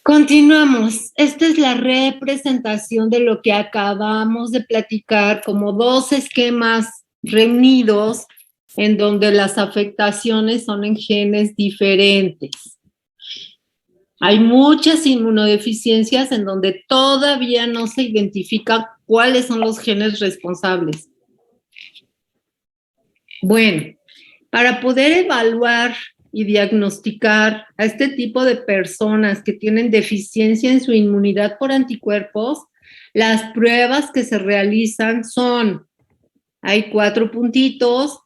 Continuamos. Esta es la representación de lo que acabamos de platicar como dos esquemas reunidos en donde las afectaciones son en genes diferentes. Hay muchas inmunodeficiencias en donde todavía no se identifica cuáles son los genes responsables. Bueno, para poder evaluar y diagnosticar a este tipo de personas que tienen deficiencia en su inmunidad por anticuerpos, las pruebas que se realizan son, hay 4 puntitos,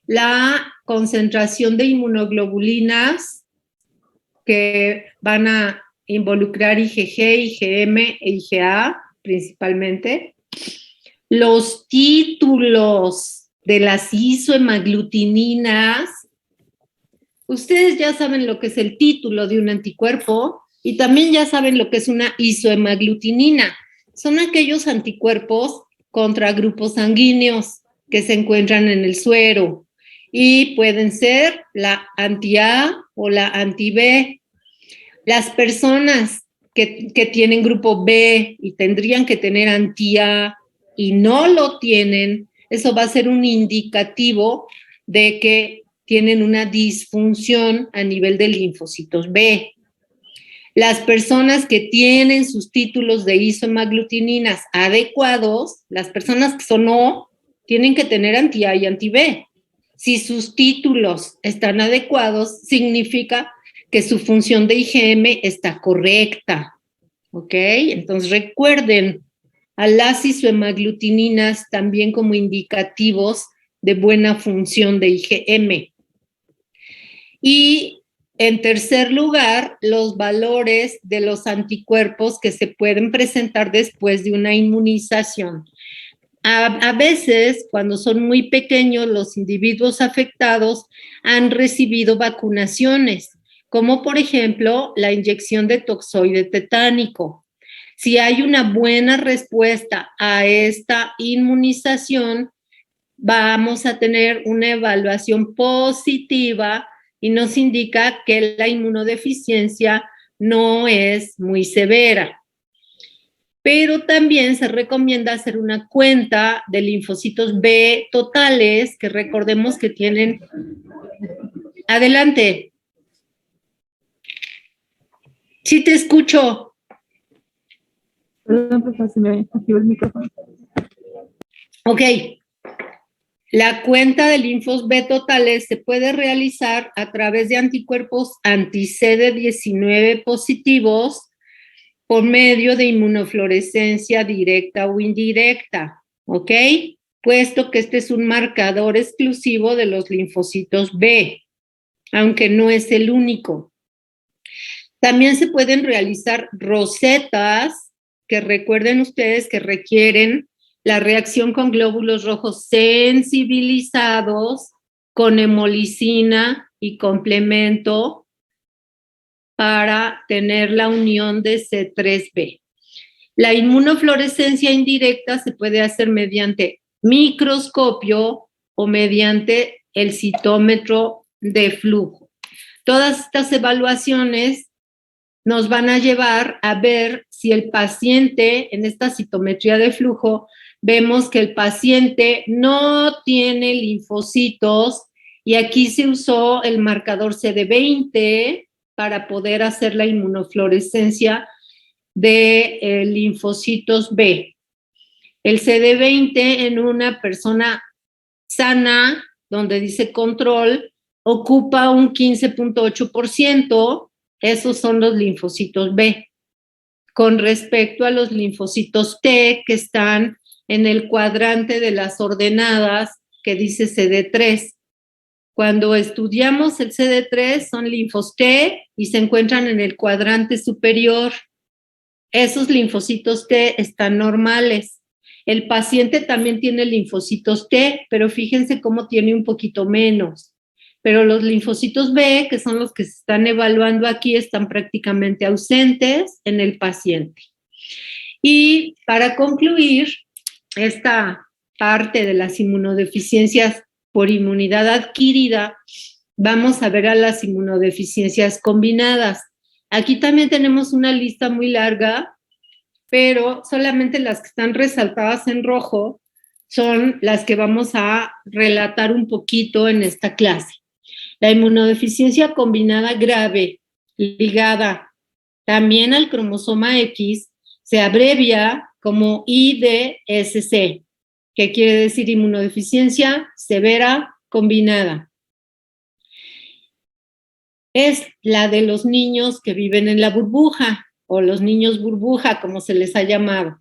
la concentración de inmunoglobulinas que van a involucrar IgG, IgM e IgA principalmente, los títulos de las isohemaglutininas. Ustedes ya saben lo que es el título de un anticuerpo y también ya saben lo que es una isohemaglutinina. Son aquellos anticuerpos contra grupos sanguíneos que se encuentran en el suero y pueden ser la anti-A o la anti-B. Las personas que tienen grupo B y tendrían que tener anti-A y no lo tienen, eso va a ser un indicativo de que tienen una disfunción a nivel de linfocitos B. Las personas que tienen sus títulos de isohemaglutininas adecuados, las personas que son O, tienen que tener anti-A y anti-B. Si sus títulos están adecuados, significa que su función de IgM está correcta, ¿ok? Entonces recuerden a las isohemaglutininas también como indicativos de buena función de IgM. Y en tercer lugar, los valores de los anticuerpos que se pueden presentar después de una inmunización. A veces, cuando son muy pequeños, los individuos afectados han recibido vacunaciones, como por ejemplo la inyección de toxoide tetánico. Si hay una buena respuesta a esta inmunización, vamos a tener una evaluación positiva y nos indica que la inmunodeficiencia no es muy severa. Pero también se recomienda hacer una cuenta de linfocitos B totales, que recordemos que tienen... Adelante. Sí te escucho. Perdón, profesor, se me activó el micrófono. Ok. La cuenta de linfos B totales se puede realizar a través de anticuerpos anti-CD19 positivos por medio de inmunofluorescencia directa o indirecta, ¿ok? Puesto que este es un marcador exclusivo de los linfocitos B, aunque no es el único. También se pueden realizar rosetas, que recuerden ustedes que requieren la reacción con glóbulos rojos sensibilizados con hemolicina y complemento para tener la unión de C3b. La inmunofluorescencia indirecta se puede hacer mediante microscopio o mediante el citómetro de flujo. Todas estas evaluaciones nos van a llevar a ver si el paciente, en esta citometría de flujo, vemos que el paciente no tiene linfocitos y aquí se usó el marcador CD20 para poder hacer la inmunofluorescencia de linfocitos B. El CD20 en una persona sana, donde dice control, ocupa un 15.8%, esos son los linfocitos B. Con respecto a los linfocitos T, que están en el cuadrante de las ordenadas, que dice CD3. Cuando estudiamos el CD3, son linfos T y se encuentran en el cuadrante superior. Esos linfocitos T están normales. El paciente también tiene linfocitos T, pero fíjense cómo tiene un poquito menos. Pero los linfocitos B, que son los que se están evaluando aquí, están prácticamente ausentes en el paciente. Y para concluir esta parte de las inmunodeficiencias por inmunidad adquirida, vamos a ver a las inmunodeficiencias combinadas. Aquí también tenemos una lista muy larga, pero solamente las que están resaltadas en rojo son las que vamos a relatar un poquito en esta clase. La inmunodeficiencia combinada grave, ligada también al cromosoma X, se abrevia como IDSC, que quiere decir inmunodeficiencia severa combinada. Es la de los niños que viven en la burbuja, o los niños burbuja, como se les ha llamado.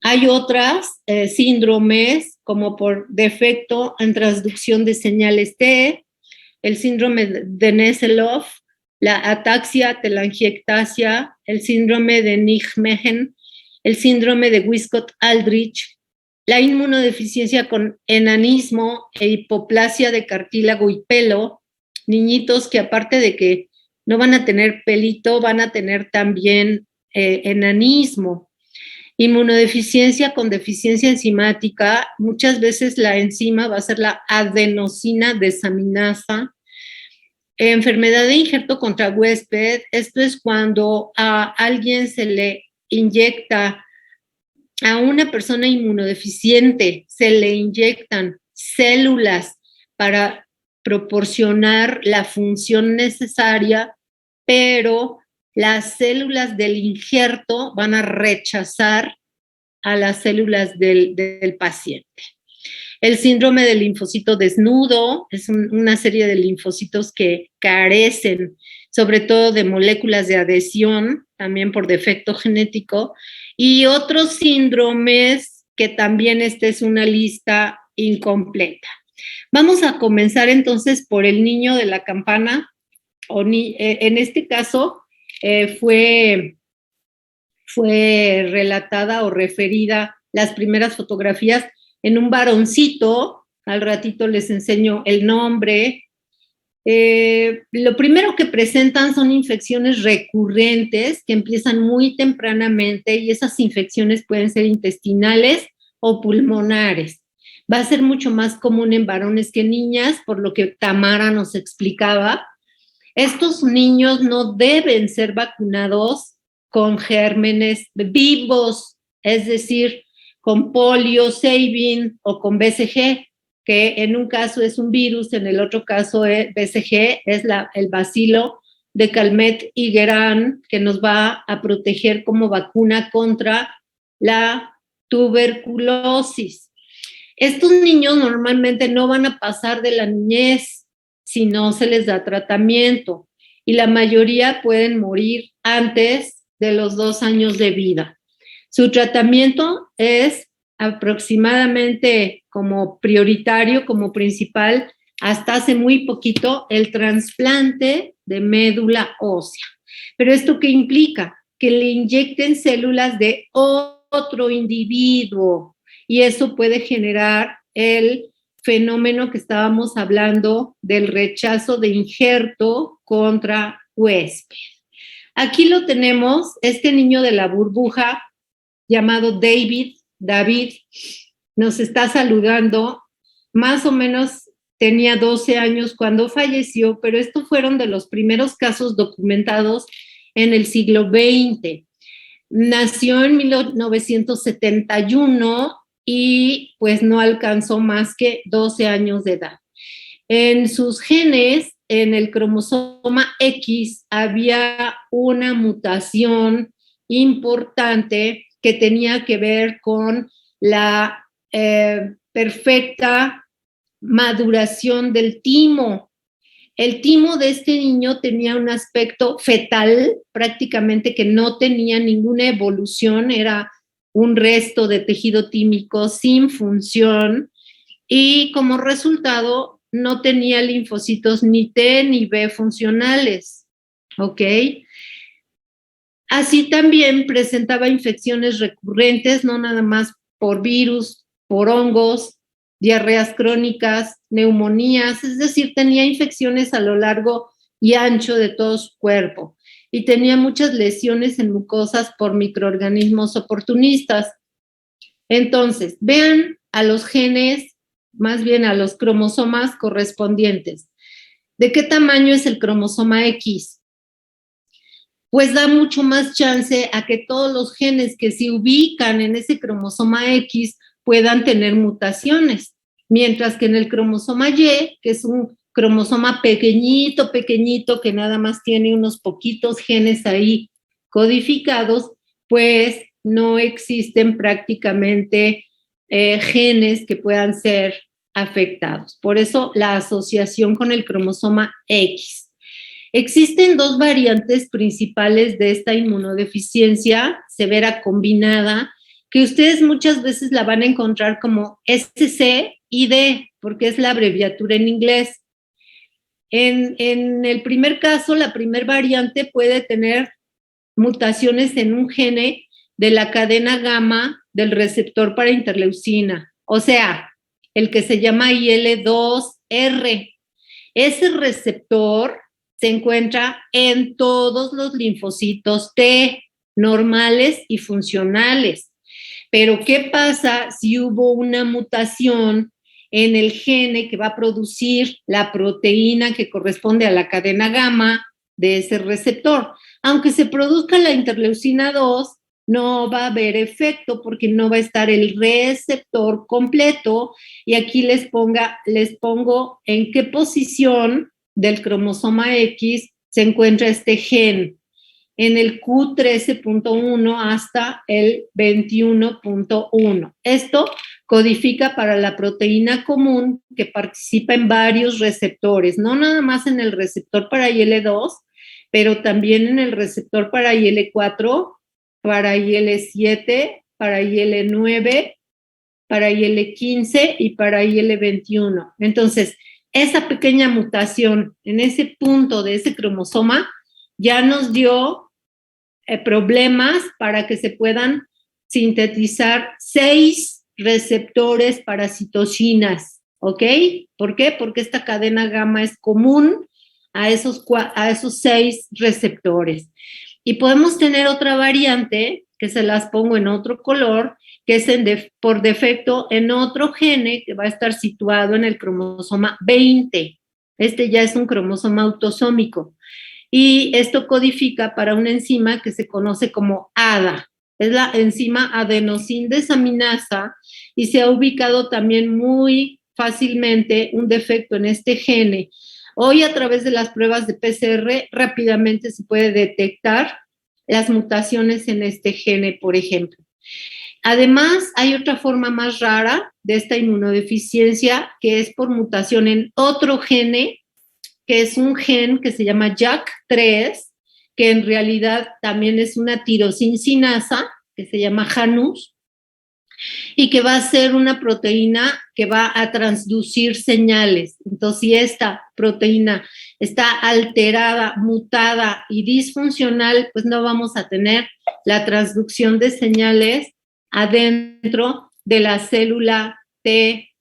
Hay otras síndromes, como por defecto en transducción de señales T, el síndrome de Neselov, la ataxia telangiectasia, el síndrome de Nijmegen, el síndrome de Wiskott-Aldrich, la inmunodeficiencia con enanismo e hipoplasia de cartílago y pelo, niñitos que aparte de que no van a tener pelito, van a tener también enanismo. Inmunodeficiencia con deficiencia enzimática, muchas veces la enzima va a ser la adenosina desaminasa. Enfermedad de injerto contra huésped, esto es cuando a alguien se le inyecta, a una persona inmunodeficiente se le inyectan células para proporcionar la función necesaria, pero las células del injerto van a rechazar a las células del paciente. El síndrome del linfocito desnudo es una serie de linfocitos que carecen sobre todo de moléculas de adhesión, también por defecto genético, y otros síndromes que también esta es una lista incompleta. Vamos a comenzar entonces por el niño de la campana, en este caso fue relatada o referida las primeras fotografías en un varoncito, al ratito les enseño el nombre. Lo primero que presentan son infecciones recurrentes que empiezan muy tempranamente y esas infecciones pueden ser intestinales o pulmonares. Va a ser mucho más común en varones que en niñas, por lo que Tamara nos explicaba. Estos niños no deben ser vacunados con gérmenes vivos, es decir, con polio, Sabin o con BCG, que en un caso es un virus, en el otro caso es BCG, es el bacilo de Calmette-Guerin, que nos va a proteger como vacuna contra la tuberculosis. Estos niños normalmente no van a pasar de la niñez si no se les da tratamiento, y la mayoría pueden morir antes de los 2 años de vida. Su tratamiento es aproximadamente como prioritario, como principal, hasta hace muy poquito, el trasplante de médula ósea. ¿Pero esto qué implica? Que le inyecten células de otro individuo, y eso puede generar el fenómeno que estábamos hablando del rechazo de injerto contra huésped. Aquí lo tenemos, este niño de la burbuja llamado David, nos está saludando, más o menos tenía 12 años cuando falleció, pero estos fueron de los primeros casos documentados en el siglo XX. Nació en 1971 y pues no alcanzó más que 12 años de edad. En sus genes, en el cromosoma X, había una mutación importante que tenía que ver con la perfecta maduración del timo. El timo de este niño tenía un aspecto fetal, prácticamente que no tenía ninguna evolución, era un resto de tejido tímico sin función, y como resultado no tenía linfocitos ni T ni B funcionales, ¿ok? Así también presentaba infecciones recurrentes, no nada más por virus, por hongos, diarreas crónicas, neumonías, es decir, tenía infecciones a lo largo y ancho de todo su cuerpo, y tenía muchas lesiones en mucosas por microorganismos oportunistas. Entonces, vean a los genes, más bien a los cromosomas correspondientes. ¿De qué tamaño es el cromosoma X? Pues da mucho más chance a que todos los genes que se ubican en ese cromosoma X puedan tener mutaciones, mientras que en el cromosoma Y, que es un cromosoma pequeñito, pequeñito, que nada más tiene unos poquitos genes ahí codificados, pues no existen prácticamente genes que puedan ser afectados. Por eso la asociación con el cromosoma X. Existen dos variantes principales de esta inmunodeficiencia severa combinada, que ustedes muchas veces la van a encontrar como SCID, porque es la abreviatura en inglés. En el primer caso, la primer variante puede tener mutaciones en un gene de la cadena gamma del receptor para interleucina, o sea, el que se llama IL-2R. Ese receptor se encuentra en todos los linfocitos T, normales y funcionales. Pero, ¿qué pasa si hubo una mutación en el gene que va a producir la proteína que corresponde a la cadena gamma de ese receptor? Aunque se produzca la interleucina 2, no va a haber efecto porque no va a estar el receptor completo. Y aquí les pongo en qué posición del cromosoma X se encuentra este gen, en el Q13.1 hasta el 21.1. Esto codifica para la proteína común que participa en varios receptores, no nada más en el receptor para IL-2, pero también en el receptor para IL-4, para IL-7, para IL-9, para IL-15 y para IL-21. Entonces, esa pequeña mutación en ese punto de ese cromosoma ya nos dio problemas para que se puedan sintetizar 6 receptores para citocinas, ¿ok? ¿Por qué? Porque esta cadena gamma es común a esos 6 receptores. Y podemos tener otra variante, que se las pongo en otro color, que es por defecto en otro gene que va a estar situado en el cromosoma 20. Este ya es un cromosoma autosómico. Y esto codifica para una enzima que se conoce como ADA. Es la enzima adenosíndesaminasa y se ha ubicado también muy fácilmente un defecto en este gene. Hoy, a través de las pruebas de PCR, rápidamente se puede detectar las mutaciones en este gene, por ejemplo. Además, hay otra forma más rara de esta inmunodeficiencia, que es por mutación en otro gene, que es un gen que se llama JAK3, que en realidad también es una tirosincinasa, que se llama Janus, y que va a ser una proteína que va a transducir señales. Entonces, si esta proteína está alterada, mutada y disfuncional, pues no vamos a tener la transducción de señales adentro de la célula T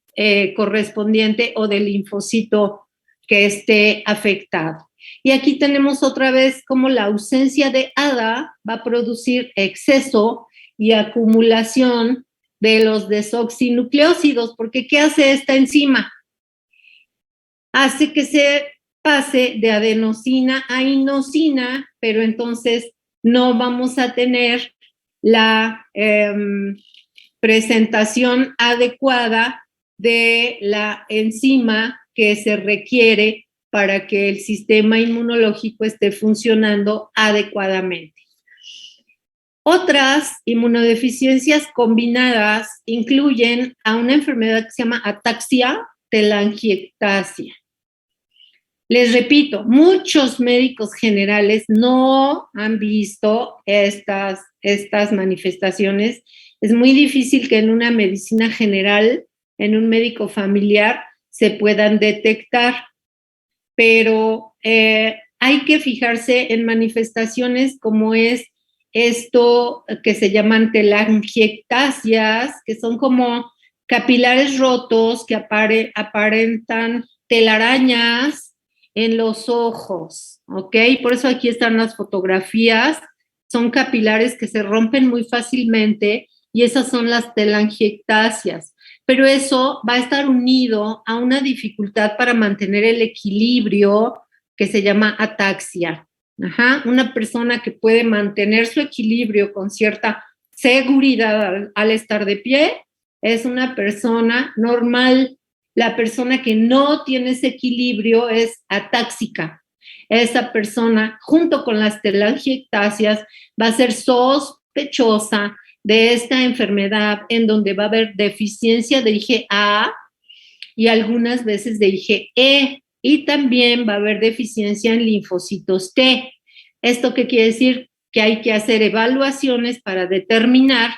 correspondiente o del linfocito que esté afectado. Y aquí tenemos otra vez cómo la ausencia de ADA va a producir exceso y acumulación de los desoxinucleósidos, porque ¿qué hace esta enzima? Hace que se pase de adenosina a inosina, pero entonces no vamos a tener la presentación adecuada de la enzima que se requiere para que el sistema inmunológico esté funcionando adecuadamente. Otras inmunodeficiencias combinadas incluyen a una enfermedad que se llama ataxia telangiectasia. Les repito, muchos médicos generales no han visto estas manifestaciones. Es muy difícil que en una medicina general, en un médico familiar, se puedan detectar, pero hay que fijarse en manifestaciones como es esto que se llaman telangiectasias, que son como capilares rotos que aparentan telarañas en los ojos, ¿ok? Por eso aquí están las fotografías. Son capilares que se rompen muy fácilmente y esas son las telangiectasias. pero eso va a estar unido a una dificultad para mantener el equilibrio que se llama ataxia. Una persona que puede mantener su equilibrio con cierta seguridad al estar de pie es una persona normal. La persona que no tiene ese equilibrio es atáxica. Esa persona, junto con las telangiectasias, va a ser sospechosa de esta enfermedad en donde va a haber deficiencia de IgA y algunas veces de IgE, y también va a haber deficiencia en linfocitos T. ¿Esto qué quiere decir? Que hay que hacer evaluaciones para determinar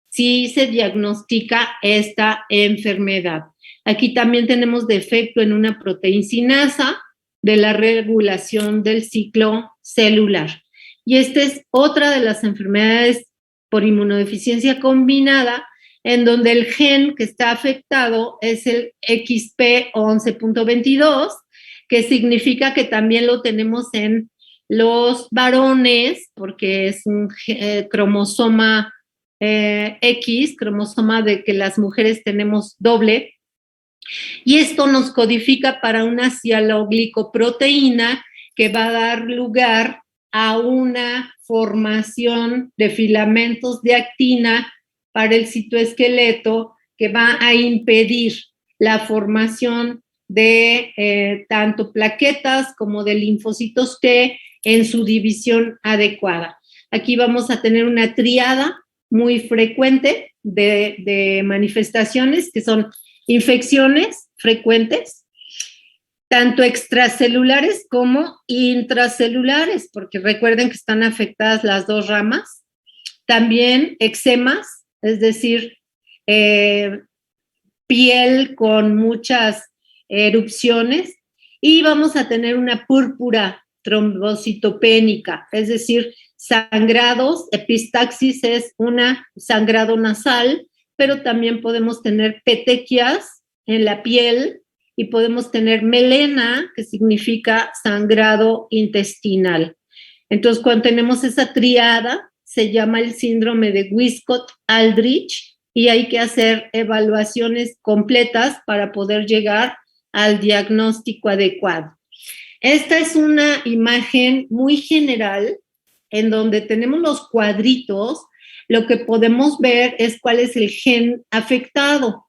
si se diagnostica esta enfermedad. Aquí también tenemos defecto en una proteincinasa de la regulación del ciclo celular. Y esta es otra de las enfermedades por inmunodeficiencia combinada, en donde el gen que está afectado es el XP11.22, que significa que también lo tenemos en los varones, porque es un cromosoma X, cromosoma de que las mujeres tenemos doble, y esto nos codifica para una cialoglicoproteína que va a dar lugar a una formación de filamentos de actina para el citoesqueleto que va a impedir la formación de tanto plaquetas como de linfocitos T en su división adecuada. Aquí vamos a tener una tríada muy frecuente de manifestaciones que son infecciones frecuentes, tanto extracelulares como intracelulares, porque recuerden que están afectadas las dos ramas. También eczemas, es decir, piel con muchas erupciones, y vamos a tener una púrpura trombocitopénica, es decir, sangrados. Epistaxis es un sangrado nasal, pero también podemos tener petequias en la piel y podemos tener melena, que significa sangrado intestinal. Entonces, cuando tenemos esa triada, se llama el síndrome de Wiskott-Aldrich, y hay que hacer evaluaciones completas para poder llegar al diagnóstico adecuado. Esta es una imagen muy general en donde tenemos los cuadritos. Lo que podemos ver es cuál es el gen afectado.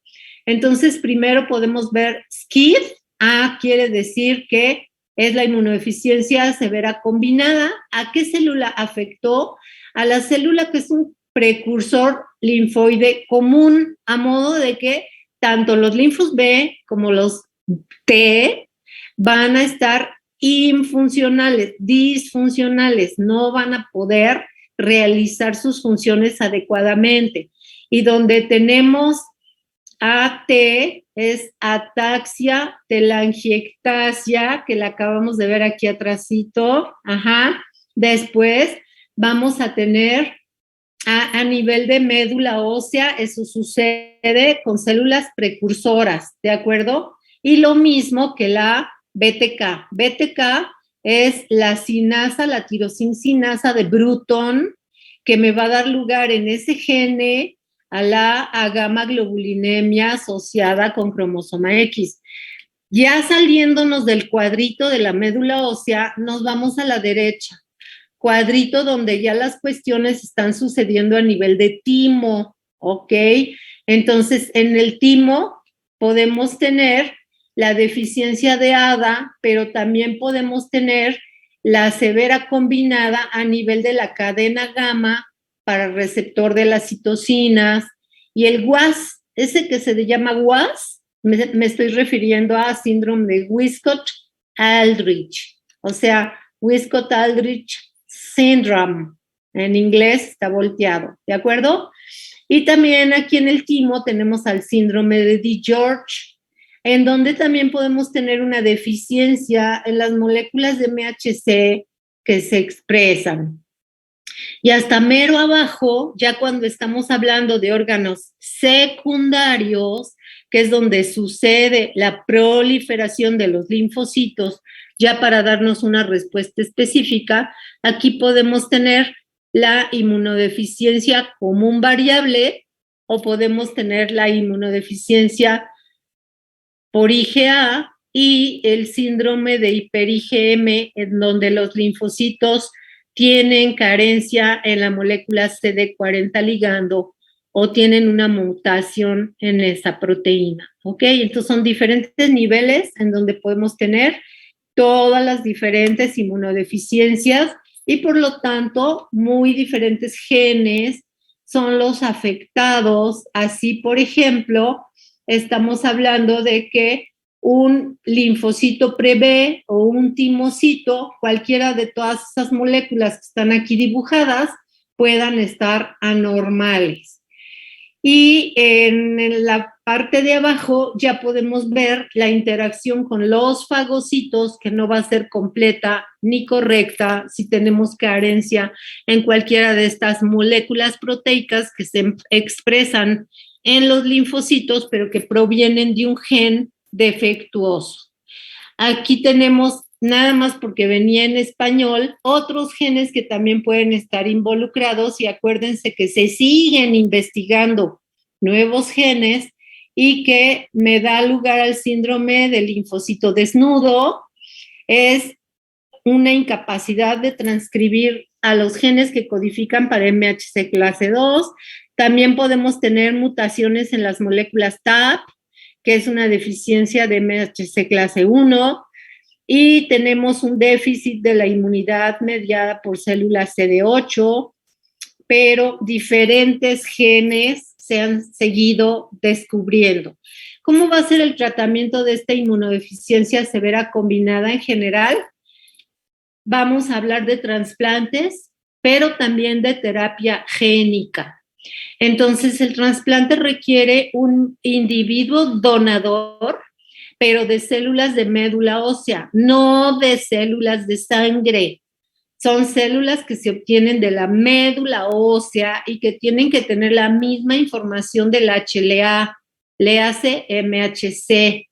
Entonces, primero podemos ver SCID. A quiere decir que es la inmunodeficiencia severa combinada. ¿A qué célula afectó? A la célula que es un precursor linfoide común, a modo de que tanto los linfos B como los T van a estar infuncionales, disfuncionales, no van a poder realizar sus funciones adecuadamente. Y donde tenemos AT es ataxia telangiectasia, que la acabamos de ver aquí atrásito. Después vamos a tener a nivel de médula ósea, eso sucede con células precursoras, ¿de acuerdo? Y lo mismo que la BTK. BTK es la sinasa, la tirosincinasa de Bruton, que me va a dar lugar en ese gene a la gamma-globulinemia asociada con cromosoma X. Ya saliéndonos del cuadrito de la médula ósea, nos vamos a la derecha. Cuadrito donde ya las cuestiones están sucediendo a nivel de timo, ¿ok? Entonces, en el timo podemos tener la deficiencia de ADA, pero también podemos tener la severa combinada a nivel de la cadena gamma para el receptor de las citocinas, y el WAS, ese que se llama WAS, me estoy refiriendo a síndrome de Wiskott-Aldrich, o sea, Wiskott-Aldrich Syndrome, en inglés está volteado, ¿de acuerdo? Y también aquí en el timo tenemos al síndrome de DiGeorge, en donde también podemos tener una deficiencia en las moléculas de MHC que se expresan. Y hasta mero abajo, ya cuando estamos hablando de órganos secundarios, que es donde sucede la proliferación de los linfocitos, ya para darnos una respuesta específica, aquí podemos tener la inmunodeficiencia común variable o podemos tener la inmunodeficiencia por IgA y el síndrome de hiper-IgM, en donde los linfocitos tienen carencia en la molécula CD40 ligando o tienen una mutación en esa proteína, ¿ok? Entonces son diferentes niveles en donde podemos tener todas las diferentes inmunodeficiencias y por lo tanto muy diferentes genes son los afectados. Así, por ejemplo, estamos hablando de que un linfocito pre-B o un timocito, cualquiera de todas esas moléculas que están aquí dibujadas, puedan estar anormales. Y en la parte de abajo ya podemos ver la interacción con los fagocitos, que no va a ser completa ni correcta si tenemos carencia en cualquiera de estas moléculas proteicas que se expresan en los linfocitos, pero que provienen de un gen defectuoso. Aquí tenemos, nada más porque venía en español, otros genes que también pueden estar involucrados y acuérdense que se siguen investigando nuevos genes y que me da lugar al síndrome del linfocito desnudo. Es una incapacidad de transcribir a los genes que codifican para MHC clase 2. También podemos tener mutaciones en las moléculas TAP, que es una deficiencia de MHC clase 1, y tenemos un déficit de la inmunidad mediada por células CD8, pero diferentes genes se han seguido descubriendo. ¿Cómo va a ser el tratamiento de esta inmunodeficiencia severa combinada en general? Vamos a hablar de trasplantes, pero también de terapia génica. Entonces, el trasplante requiere un individuo donador, pero de células de médula ósea, no de células de sangre. Son células que se obtienen de la médula ósea y que tienen que tener la misma información del HLA, léase MHC.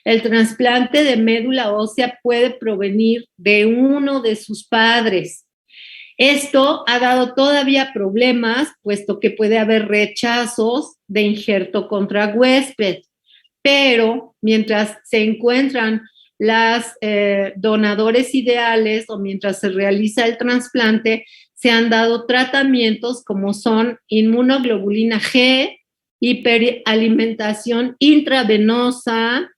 El trasplante de médula ósea puede provenir de uno de sus padres. Esto ha dado todavía problemas, puesto que puede haber rechazos de injerto contra huésped, pero mientras se encuentran las donadores ideales o mientras se realiza el trasplante, se han dado tratamientos como son inmunoglobulina G, hiperalimentación intravenosa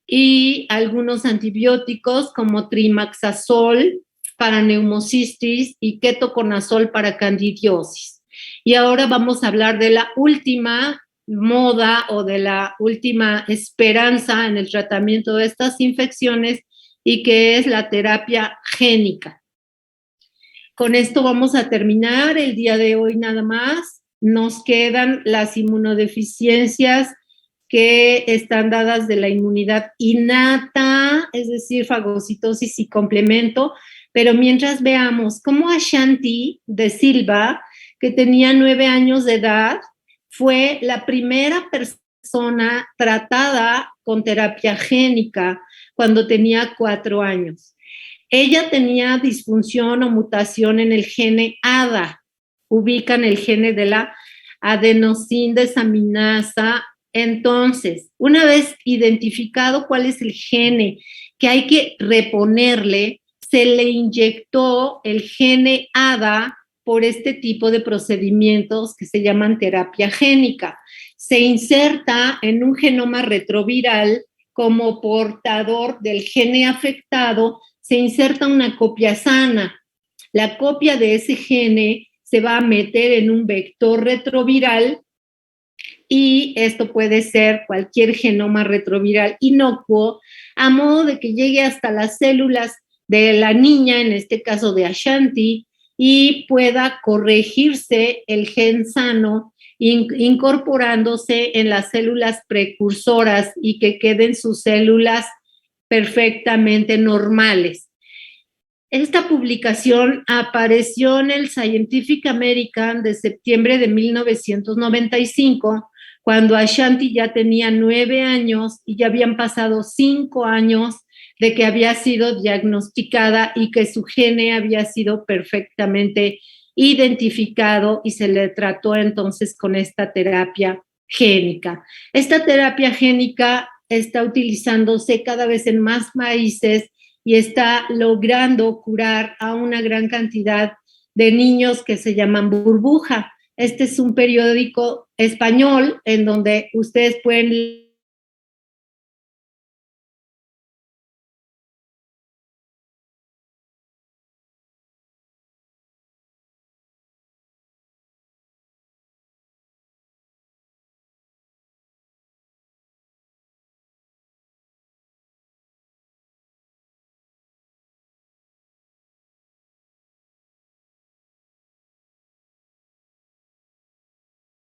y algunos antibióticos como trimaxazol para neumocistis y ketoconazol para candidiosis. Y ahora vamos a hablar de la última moda o de la última esperanza en el tratamiento de estas infecciones y que es la terapia génica. Con esto vamos a terminar el día de hoy nada más. Nos quedan las inmunodeficiencias que están dadas de la inmunidad innata, es decir, fagocitosis y complemento, pero mientras veamos cómo Ashanti de Silva, que tenía 9 años de edad, fue la primera persona tratada con terapia génica cuando tenía 4 años. Ella tenía disfunción o mutación en el gene ADA, ubican el gene de la adenosina desaminasa. Entonces, una vez identificado cuál es el gene que hay que reponerle, se le inyectó el gene ADA por este tipo de procedimientos que se llaman terapia génica. Se inserta en un genoma retroviral como portador del gene afectado, se inserta una copia sana. La copia de ese gene se va a meter en un vector retroviral y esto puede ser cualquier genoma retroviral inocuo, a modo de que llegue hasta las células de la niña, en este caso de Ashanti, y pueda corregirse el gen sano, incorporándose en las células precursoras y que queden sus células perfectamente normales. Esta publicación apareció en el Scientific American de septiembre de 1995, cuando Ashanti ya tenía 9 años y ya habían pasado 5 años de que había sido diagnosticada y que su gene había sido perfectamente identificado y se le trató entonces con esta terapia génica. Esta terapia génica está utilizándose cada vez en más países y está logrando curar a una gran cantidad de niños que se llaman burbuja. Este es un periódico español en donde ustedes pueden